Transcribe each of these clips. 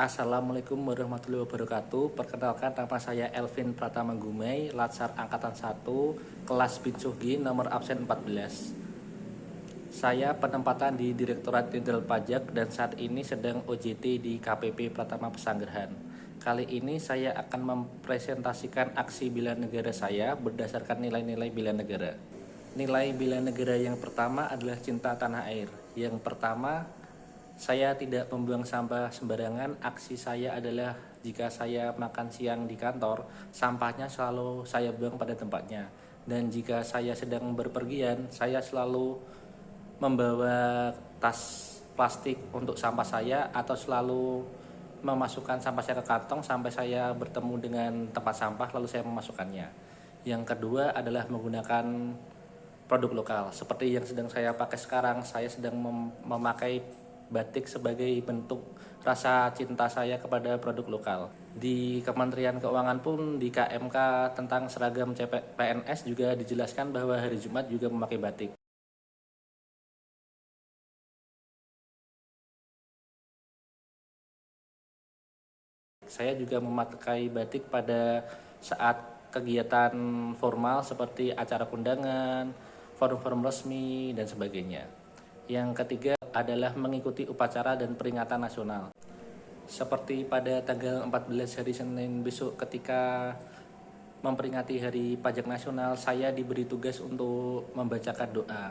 Assalamualaikum warahmatullahi wabarakatuh. Perkenalkan, nama saya Elvin Pratama Gumai, Latsar Angkatan 1, kelas Binsugi, nomor absen 14. Saya penempatan di Direktorat Jenderal Pajak dan saat ini sedang OJT di KPP Pratama Pesanggerahan. Kali ini saya akan mempresentasikan aksi bela negara saya berdasarkan nilai-nilai bela negara. Nilai bela negara yang pertama adalah cinta tanah air. Yang pertama, saya tidak membuang sampah sembarangan. Aksi saya adalah jika saya makan siang di kantor, sampahnya selalu saya buang pada tempatnya. Dan jika saya sedang berpergian, saya selalu membawa tas plastik untuk sampah saya atau selalu memasukkan sampah saya ke kantong sampai saya bertemu dengan tempat sampah lalu saya memasukkannya. Yang kedua adalah menggunakan produk lokal. Seperti yang sedang saya pakai sekarang, saya sedang memakai batik sebagai bentuk rasa cinta saya kepada produk lokal. Di Kementerian Keuangan pun di KMK tentang seragam PNS juga dijelaskan bahwa hari Jumat juga memakai batik. Saya juga memakai batik pada saat kegiatan formal seperti acara kondangan, forum-forum resmi, dan sebagainya. Yang ketiga adalah mengikuti upacara dan peringatan nasional. Seperti pada tanggal 14 hari Senin besok ketika memperingati Hari Pajak Nasional, saya diberi tugas untuk membacakan doa.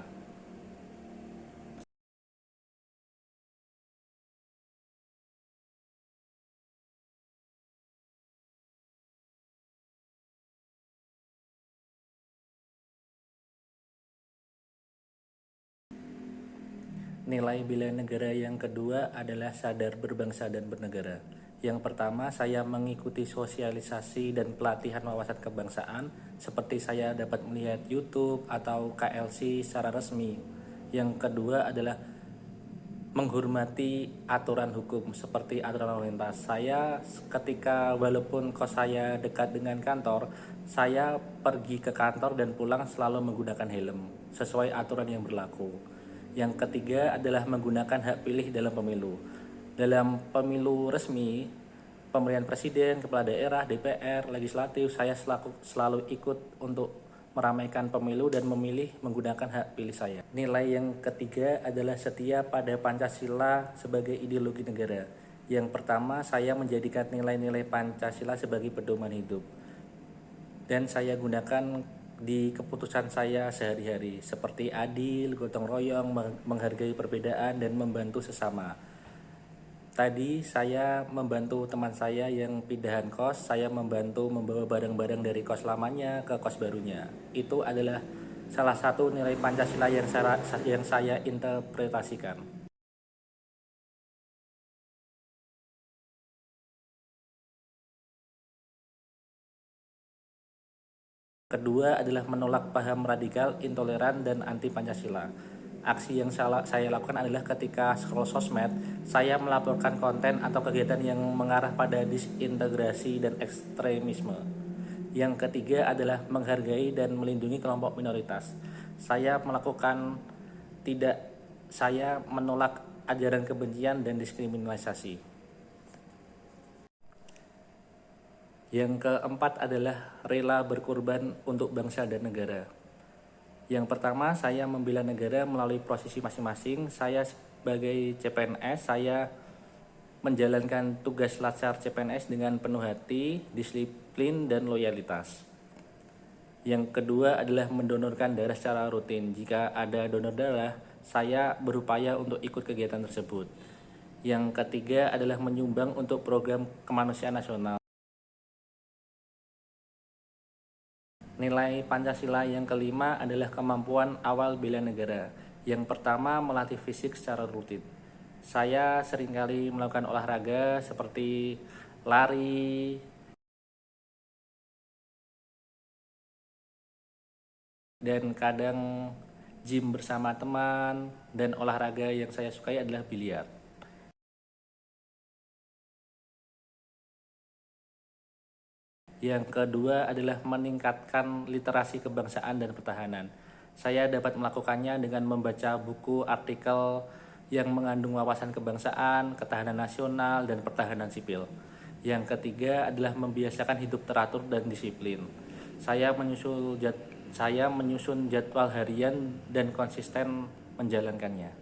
Nilai bela negara yang kedua adalah sadar berbangsa dan bernegara. Yang pertama, saya mengikuti sosialisasi dan pelatihan wawasan kebangsaan seperti saya dapat melihat YouTube atau KLC secara resmi. Yang kedua adalah menghormati aturan hukum seperti aturan lalu lintas. Saya ketika walaupun kos saya dekat dengan kantor, saya pergi ke kantor dan pulang selalu menggunakan helm sesuai aturan yang berlaku. Yang ketiga adalah menggunakan hak pilih dalam pemilu. Dalam pemilu resmi, pemilihan presiden, kepala daerah, DPR, legislatif, saya selalu ikut untuk meramaikan pemilu dan memilih menggunakan hak pilih saya. Nilai yang ketiga adalah setia pada Pancasila sebagai ideologi negara. Yang pertama, saya menjadikan nilai-nilai Pancasila sebagai pedoman hidup. Dan saya gunakan di keputusan saya sehari-hari seperti adil, gotong royong, menghargai perbedaan, dan membantu sesama. Tadi saya membantu teman saya yang pindahan kos, saya membantu membawa barang-barang dari kos lamanya ke kos barunya. Itu adalah salah satu nilai Pancasila yang saya interpretasikan. Kedua adalah menolak paham radikal, intoleran, dan anti-Pancasila. Aksi yang saya lakukan adalah ketika scroll sosmed, saya melaporkan konten atau kegiatan yang mengarah pada disintegrasi dan ekstremisme. Yang ketiga adalah menghargai dan melindungi kelompok minoritas. Saya menolak ajaran kebencian dan diskriminasi. Yang keempat adalah rela berkorban untuk bangsa dan negara. Yang pertama, saya membela negara melalui prosesi masing-masing. Saya sebagai CPNS, saya menjalankan tugas Latsar CPNS dengan penuh hati, disiplin, dan loyalitas. Yang kedua adalah mendonorkan darah secara rutin. Jika ada donor darah, saya berupaya untuk ikut kegiatan tersebut. Yang ketiga adalah menyumbang untuk program kemanusiaan nasional. Nilai Pancasila yang kelima adalah kemampuan awal bela negara. Yang pertama, melatih fisik secara rutin. Saya seringkali melakukan olahraga seperti lari, dan kadang gym bersama teman, dan olahraga yang saya sukai adalah biliar. Yang kedua adalah meningkatkan literasi kebangsaan dan pertahanan. Saya dapat melakukannya dengan membaca buku, artikel yang mengandung wawasan kebangsaan, ketahanan nasional, dan pertahanan sipil. Yang ketiga adalah membiasakan hidup teratur dan disiplin. Saya menyusun jadwal harian dan konsisten menjalankannya.